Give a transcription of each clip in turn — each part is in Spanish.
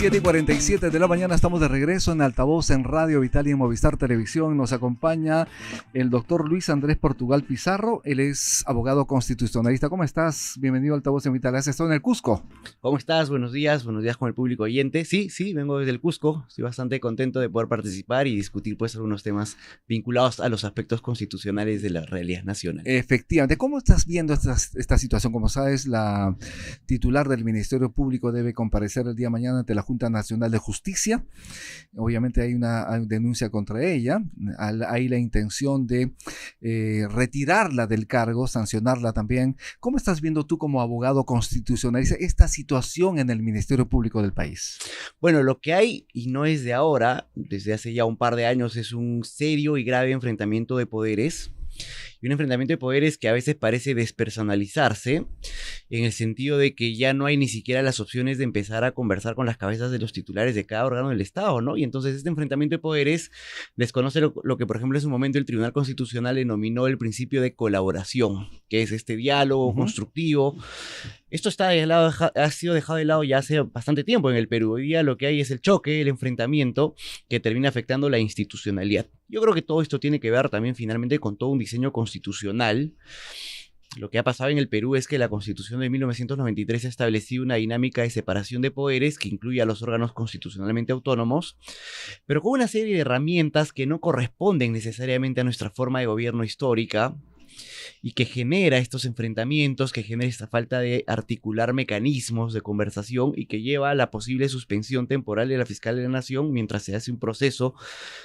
7:47 de la mañana, estamos de regreso en Altavoz, en Radio Vital y en Movistar Televisión. Nos acompaña el doctor Luis Andrés Portugal Pizarro. Él es abogado constitucionalista. ¿Cómo estás? Bienvenido a Altavoz en Vital. ¿Has estado en el Cusco? ¿Cómo estás? Buenos días con el público oyente. Sí, vengo desde el Cusco. Estoy bastante contento de poder participar y discutir pues algunos temas vinculados a los aspectos constitucionales de la realidad nacional. Efectivamente. ¿Cómo estás viendo esta situación? Como sabes, la titular del Ministerio Público debe comparecer el día de mañana ante la Junta Nacional de Justicia. Obviamente hay una denuncia contra ella. Hay la intención de retirarla del cargo, sancionarla también. ¿Cómo estás viendo tú como abogado constitucionalista esta situación en el Ministerio Público del país? Bueno, lo que hay, y no es de ahora, desde hace ya un par de años, es un serio y grave enfrentamiento de poderes. Y un enfrentamiento de poderes que a veces parece despersonalizarse, en el sentido de que ya no hay ni siquiera las opciones de empezar a conversar con las cabezas de los titulares de cada órgano del Estado, ¿no? Y entonces este enfrentamiento de poderes desconoce lo que, por ejemplo, en su momento el Tribunal Constitucional denominó el principio de colaboración, que es este diálogo constructivo. Esto ha sido dejado de lado ya hace bastante tiempo en el Perú. Hoy día lo que hay es el choque, el enfrentamiento que termina afectando la institucionalidad. Yo creo que todo esto tiene que ver también finalmente con todo un diseño constitucional. Lo que ha pasado en el Perú es que la Constitución de 1993 ha establecido una dinámica de separación de poderes que incluye a los órganos constitucionalmente autónomos, pero con una serie de herramientas que no corresponden necesariamente a nuestra forma de gobierno histórica, y que genera estos enfrentamientos, que genera esta falta de articular mecanismos de conversación y que lleva a la posible suspensión temporal de la fiscal de la Nación mientras se hace un proceso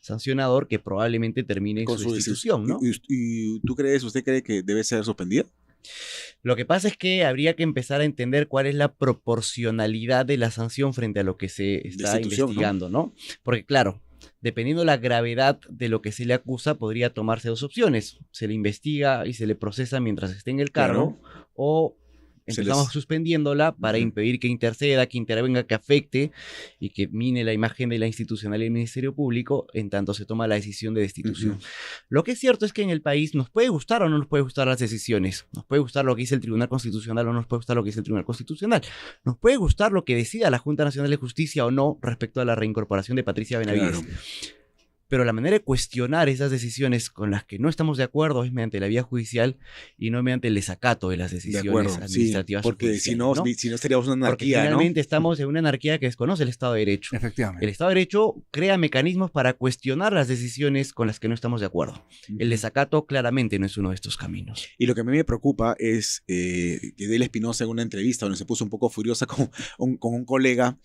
sancionador que probablemente termine en su destitución, ¿no? ¿Y usted cree que debe ser suspendida? Lo que pasa es que habría que empezar a entender cuál es la proporcionalidad de la sanción frente a lo que se está investigando, ¿no? Porque claro, dependiendo de la gravedad de lo que se le acusa, podría tomarse dos opciones. Se le investiga y se le procesa mientras esté en el cargo, o empezamos suspendiéndola para impedir que interceda, que intervenga, que afecte y que mine la imagen de la institucionalidad del Ministerio Público en tanto se toma la decisión de destitución. Lo que es cierto es que en el país nos puede gustar o no nos puede gustar las decisiones. Nos puede gustar lo que dice el Tribunal Constitucional o no nos puede gustar lo que dice el Tribunal Constitucional. Nos puede gustar lo que decida la Junta Nacional de Justicia o no respecto a la reincorporación de Patricia Benavides. Pero la manera de cuestionar esas decisiones con las que no estamos de acuerdo es mediante la vía judicial y no mediante el desacato de las decisiones administrativas. Porque si no seríamos una anarquía, porque finalmente estamos en una anarquía que desconoce el Estado de Derecho. Efectivamente. El Estado de Derecho crea mecanismos para cuestionar las decisiones con las que no estamos de acuerdo. El desacato claramente no es uno de estos caminos. Y lo que a mí me preocupa es que Delia Espinosa en una entrevista donde se puso un poco furiosa con un colega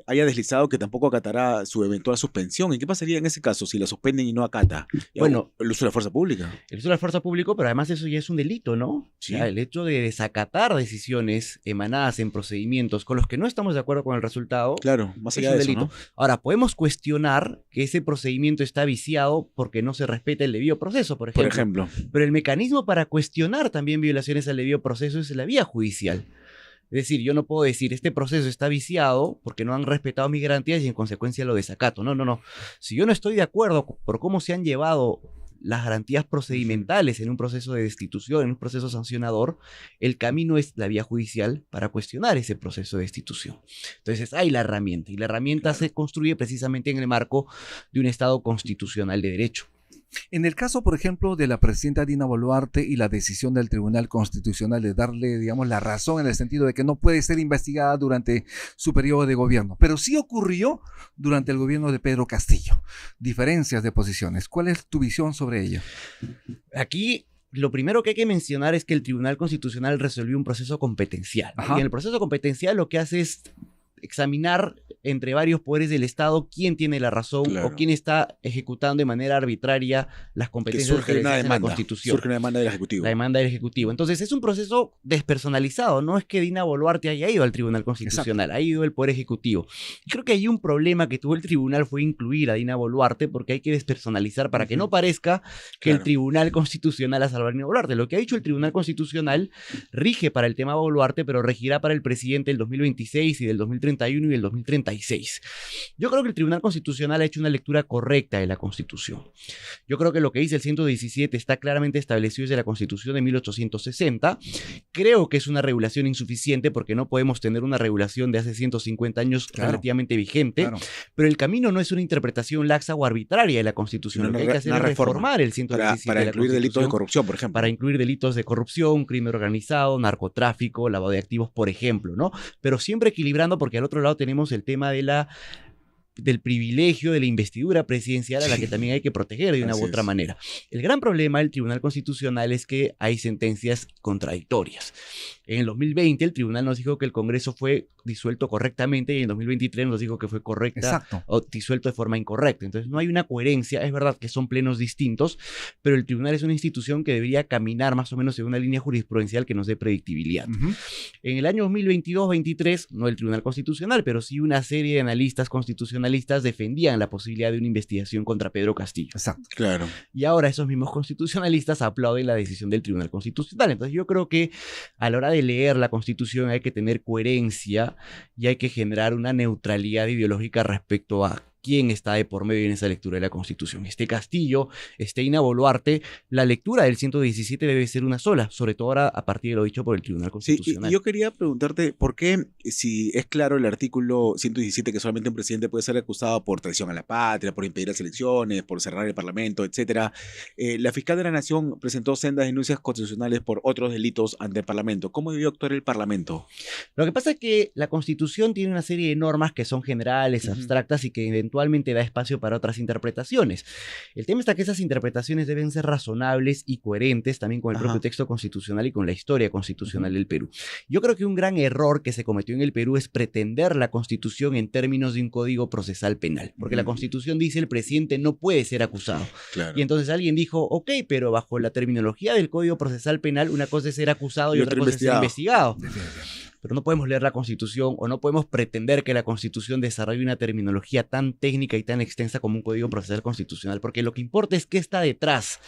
haya deslizado que tampoco acatará su eventual suspensión. ¿Y qué pasaría en ese caso si la suspenden y no acata? Bueno, el uso de la fuerza pública. El uso de la fuerza pública, pero además eso ya es un delito, ¿no? Sí. O sea, el hecho de desacatar decisiones emanadas en procedimientos con los que no estamos de acuerdo con el resultado. Claro, más allá es un de eso, delito. ¿no? Ahora, podemos cuestionar que ese procedimiento está viciado porque no se respeta el debido proceso, por ejemplo. Pero el mecanismo para cuestionar también violaciones al debido proceso es la vía judicial. Es decir, yo no puedo decir, este proceso está viciado porque no han respetado mis garantías y en consecuencia lo desacato. No. Si yo no estoy de acuerdo por cómo se han llevado las garantías procedimentales en un proceso de destitución, en un proceso sancionador, el camino es la vía judicial para cuestionar ese proceso de destitución. Entonces hay la herramienta, y la herramienta se construye precisamente en el marco de un Estado constitucional de derecho. En el caso, por ejemplo, de la presidenta Dina Boluarte y la decisión del Tribunal Constitucional de darle, digamos, la razón en el sentido de que no puede ser investigada durante su periodo de gobierno, pero sí ocurrió durante el gobierno de Pedro Castillo. Diferencias de posiciones. ¿Cuál es tu visión sobre ello? Aquí lo primero que hay que mencionar es que el Tribunal Constitucional resolvió un proceso competencial. Y en el proceso competencial lo que hace es examinar entre varios poderes del Estado quién tiene la razón o quién está ejecutando de manera arbitraria las competencias que surge de la Constitución. Surge una demanda del Ejecutivo. La demanda del Ejecutivo. Entonces es un proceso despersonalizado. No es que Dina Boluarte haya ido al Tribunal Constitucional, ha ido el Poder Ejecutivo. Y creo que hay un problema que tuvo el Tribunal fue incluir a Dina Boluarte porque hay que despersonalizar para que no parezca que el Tribunal Constitucional ha salvado a Dina Boluarte. Lo que ha dicho el Tribunal Constitucional rige para el tema Boluarte, pero regirá para el presidente del 2026 y del 2030 2031 y el 2036. Yo creo que el Tribunal Constitucional ha hecho una lectura correcta de la Constitución. Yo creo que lo que dice el 117 está claramente establecido desde la Constitución de 1860. Creo que es una regulación insuficiente porque no podemos tener una regulación de hace 150 años relativamente vigente, pero el camino no es una interpretación laxa o arbitraria de la Constitución. Lo que hay que hacer es reformar el 117 para incluir delitos de corrupción, por ejemplo. Para incluir delitos de corrupción, crimen organizado, narcotráfico, lavado de activos, por ejemplo, ¿no? Pero siempre equilibrando, porque al otro lado tenemos el tema del privilegio de la investidura presidencial a la que también hay que proteger de una u otra manera. El gran problema del Tribunal Constitucional es que hay sentencias contradictorias. En el 2020 el tribunal nos dijo que el Congreso fue disuelto correctamente y en el 2023 nos dijo que fue o disuelto de forma incorrecta. Entonces no hay una coherencia. Es verdad que son plenos distintos, pero el tribunal es una institución que debería caminar más o menos en una línea jurisprudencial que nos dé predictibilidad. En el año 2022-23, no el Tribunal Constitucional, pero sí una serie de analistas constitucionalistas defendían la posibilidad de una investigación contra Pedro Castillo. Exacto. Claro. Y ahora esos mismos constitucionalistas aplauden la decisión del Tribunal Constitucional. Entonces yo creo que a la hora de leer la Constitución hay que tener coherencia y hay que generar una neutralidad ideológica respecto a quién está de por medio en esa lectura de la Constitución. Esté Castillo, esté Ina Boluarte, la lectura del 117 debe ser una sola, sobre todo ahora a partir de lo dicho por el Tribunal Constitucional. Sí, y yo quería preguntarte por qué, si es claro el artículo 117 que solamente un presidente puede ser acusado por traición a la patria, por impedir las elecciones, por cerrar el Parlamento, etcétera, la fiscal de la Nación presentó sendas denuncias constitucionales por otros delitos ante el Parlamento. ¿Cómo debió actuar el Parlamento? Lo que pasa es que la Constitución tiene una serie de normas que son generales, abstractas y que eventualmente da espacio para otras interpretaciones. El tema está que esas interpretaciones deben ser razonables y coherentes también con el propio texto constitucional y con la historia constitucional del Perú. Yo creo que un gran error que se cometió en el Perú es pretender la Constitución en términos de un código procesal penal, porque la Constitución dice el presidente no puede ser acusado. Claro. Y entonces alguien dijo, ok, pero bajo la terminología del código procesal penal, una cosa es ser acusado y otra cosa es ser investigado. Pero no podemos leer la Constitución o no podemos pretender que la Constitución desarrolle una terminología tan técnica y tan extensa como un código procesal constitucional, porque lo que importa es qué está detrás.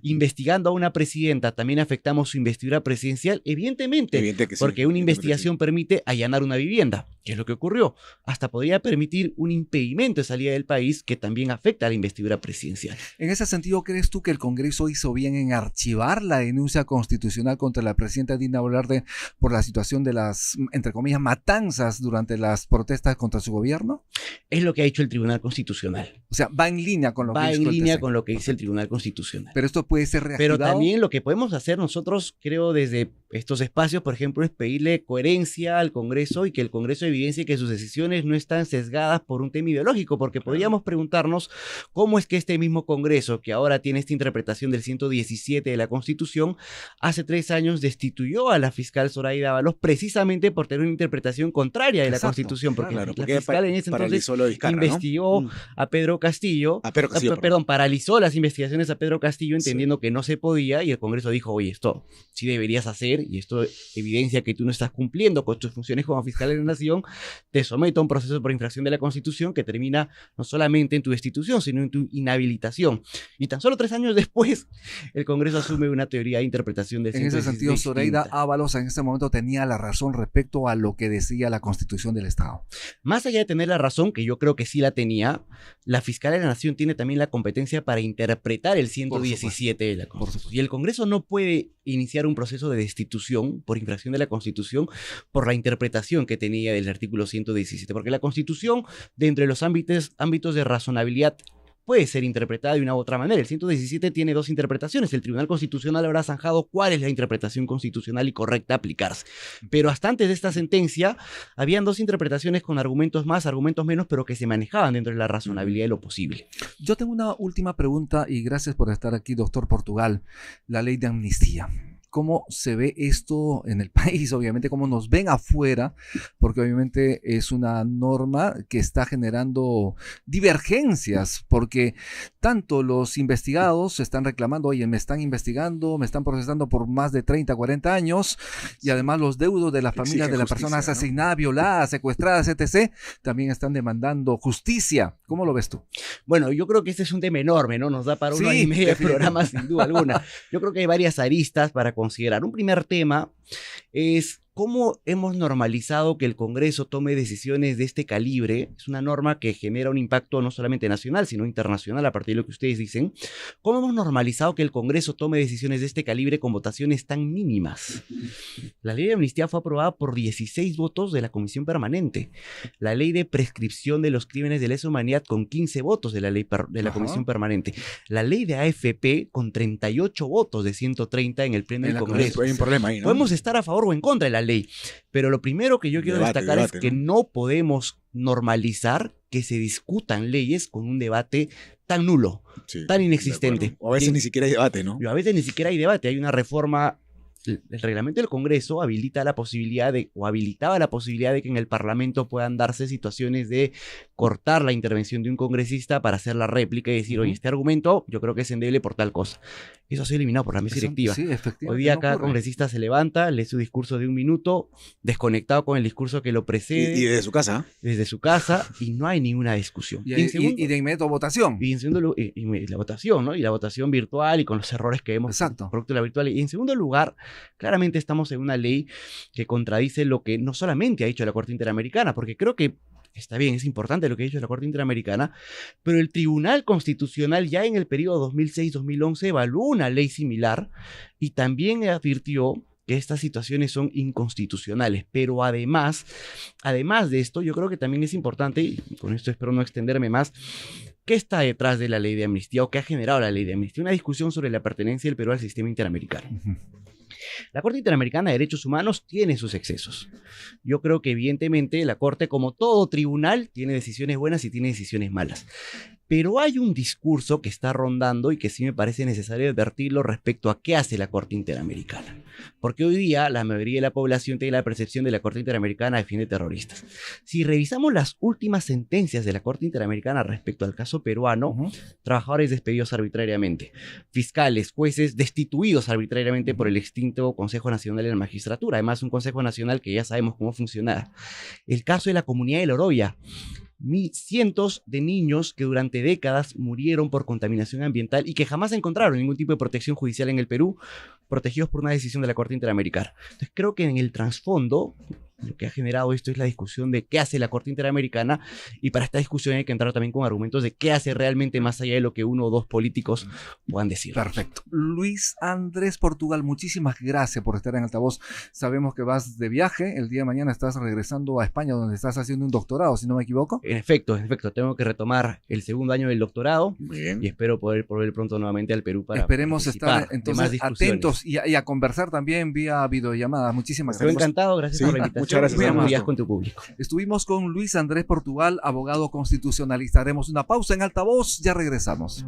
Investigando a una presidenta, ¿también afectamos su investidura presidencial? Evidentemente, porque una investigación permite allanar una vivienda, que es lo que ocurrió. Hasta podría permitir un impedimento de salida del país que también afecta a la investidura presidencial. En ese sentido, ¿crees tú que el Congreso hizo bien en archivar la denuncia constitucional contra la presidenta Dina Boluarte por la situación de las, entre comillas, matanzas durante las protestas contra su gobierno? Es lo que ha hecho el Tribunal Constitucional. O sea, va en línea con lo que dice el Tribunal Constitucional. Pero esto puede ser reactivado. Pero también lo que podemos hacer nosotros, creo, desde estos espacios, por ejemplo, es pedirle coherencia al Congreso y que el Congreso evidencie que sus decisiones no están sesgadas por un tema ideológico, porque podríamos preguntarnos cómo es que este mismo Congreso, que ahora tiene esta interpretación del 117 de la Constitución, hace 3 años destituyó a la fiscal Zoraida Ábalos precisamente por tener una interpretación contraria de la Constitución, porque la fiscal en ese entonces investigó a Pedro Castillo, paralizó las investigaciones a Pedro Castillo entendiendo que no se podía, y el Congreso dijo, oye, esto sí deberías hacer y esto evidencia que tú no estás cumpliendo con tus funciones como fiscal de la Nación, te someto a un proceso por infracción de la Constitución que termina no solamente en tu destitución, sino en tu inhabilitación. Y tan solo 3 años después, el Congreso asume una teoría de interpretación de... En ese sentido, Zoraida Ábalos en ese momento tenía la razón respecto a lo que decía la Constitución del Estado. Más allá de tener la razón, que yo creo que sí la tenía, la fiscal de la Nación tiene también la competencia para interpretar el 117 de la Constitución. Y el Congreso no puede iniciar un proceso de destitución por infracción de la Constitución por la interpretación que tenía del artículo 117, porque la Constitución, dentro de los ámbitos de razonabilidad, puede ser interpretada de una u otra manera. El 117 tiene 2 interpretaciones. El Tribunal Constitucional habrá zanjado cuál es la interpretación constitucional y correcta a aplicarse. Pero hasta antes de esta sentencia, habían 2 interpretaciones con argumentos más, argumentos menos, pero que se manejaban dentro de la razonabilidad de lo posible. Yo tengo una última pregunta y gracias por estar aquí, doctor Portugal. La ley de amnistía. ¿Cómo se ve esto en el país? Obviamente, cómo nos ven afuera, porque obviamente es una norma que está generando divergencias, porque tanto los investigados se están reclamando, oye, me están investigando, me están procesando por más de 30, 40 años, y además los deudos de las familias de las personas asesinadas, violadas, secuestradas, etc., también están demandando justicia. ¿Cómo lo ves tú? Bueno, yo creo que este es un tema enorme, ¿no? Nos da para 1 año y medio de programa, sin duda alguna. Yo creo que hay varias aristas para considerar. Un primer tema es ¿Cómo hemos normalizado que el Congreso tome decisiones de este calibre? Es una norma que genera un impacto no solamente nacional, sino internacional a partir de lo que ustedes dicen. ¿Cómo hemos normalizado que el Congreso tome decisiones de este calibre con votaciones tan mínimas? La ley de amnistía fue aprobada por 16 votos de la Comisión Permanente. La ley de prescripción de los crímenes de lesa humanidad con 15 votos de la Comisión Permanente. La ley de AFP con 38 votos de 130 en el Pleno del Congreso. Hay un problema ahí, ¿no? Podemos estar a favor o en contra de la ley, pero lo primero que yo quiero destacar es que no podemos normalizar que se discutan leyes con un debate tan nulo, tan inexistente. O a veces ni siquiera hay debate, ¿no? A veces ni siquiera hay debate. Hay una reforma. El reglamento del Congreso habilitaba la posibilidad de que en el Parlamento puedan darse situaciones de cortar la intervención de un congresista para hacer la réplica y decir, oye, este argumento yo creo que es endeble por tal cosa. Eso ha sido eliminado por la mesa directiva. Sí, efectivamente. Hoy día cada congresista se levanta, lee su discurso de 1 minuto, desconectado con el discurso que lo precede. Y desde su casa. Desde su casa, y no hay ninguna discusión. Y de inmediato votación. Y en segundo lugar, y la votación, ¿no? Y la votación virtual y con los errores que vemos. Exacto. Producto de la virtual. Y en segundo lugar, claramente estamos en una ley que contradice lo que no solamente ha dicho la Corte Interamericana, porque creo que está bien, es importante lo que ha dicho la Corte Interamericana, pero el Tribunal Constitucional ya en el periodo 2006-2011 evaluó una ley similar y también advirtió que estas situaciones son inconstitucionales. Pero además de esto, yo creo que también es importante, y con esto espero no extenderme más, ¿qué está detrás de la ley de amnistía o qué ha generado la ley de amnistía? Una discusión sobre la pertenencia del Perú al sistema interamericano. La Corte Interamericana de Derechos Humanos tiene sus excesos. Yo creo que evidentemente la Corte, como todo tribunal, tiene decisiones buenas y tiene decisiones malas. Pero hay un discurso que está rondando y que sí me parece necesario advertirlo respecto a qué hace la Corte Interamericana. Porque hoy día la mayoría de la población tiene la percepción de la Corte Interamericana defiende terroristas. Si revisamos las últimas sentencias de la Corte Interamericana respecto al caso peruano, trabajadores despedidos arbitrariamente, fiscales, jueces destituidos arbitrariamente por el extinto Consejo Nacional de la Magistratura, además un Consejo Nacional que ya sabemos cómo funciona. El caso de la comunidad de Loroya, cientos de niños que durante décadas murieron por contaminación ambiental y que jamás encontraron ningún tipo de protección judicial en el Perú, protegidos por una decisión de la Corte Interamericana. Entonces creo que en el trasfondo lo que ha generado esto es la discusión de qué hace la Corte Interamericana, y para esta discusión hay que entrar también con argumentos de qué hace realmente más allá de lo que uno o dos políticos puedan decir. Perfecto. Luis Andrés Portugal, muchísimas gracias por estar en Altavoz. Sabemos que vas de viaje, el día de mañana estás regresando a España donde estás haciendo un doctorado, si no me equivoco. En efecto, tengo que retomar el segundo año del doctorado. Bien. Y espero poder volver pronto nuevamente al Perú para Esperemos estar entonces atentos y a conversar también vía videollamada. Muchísimas gracias. Estoy encantado, gracias por la invitación. Muchas gracias. Buenos días con tu público. Estuvimos con Luis Andrés Portugal, abogado constitucionalista. Haremos una pausa en Altavoz, ya regresamos.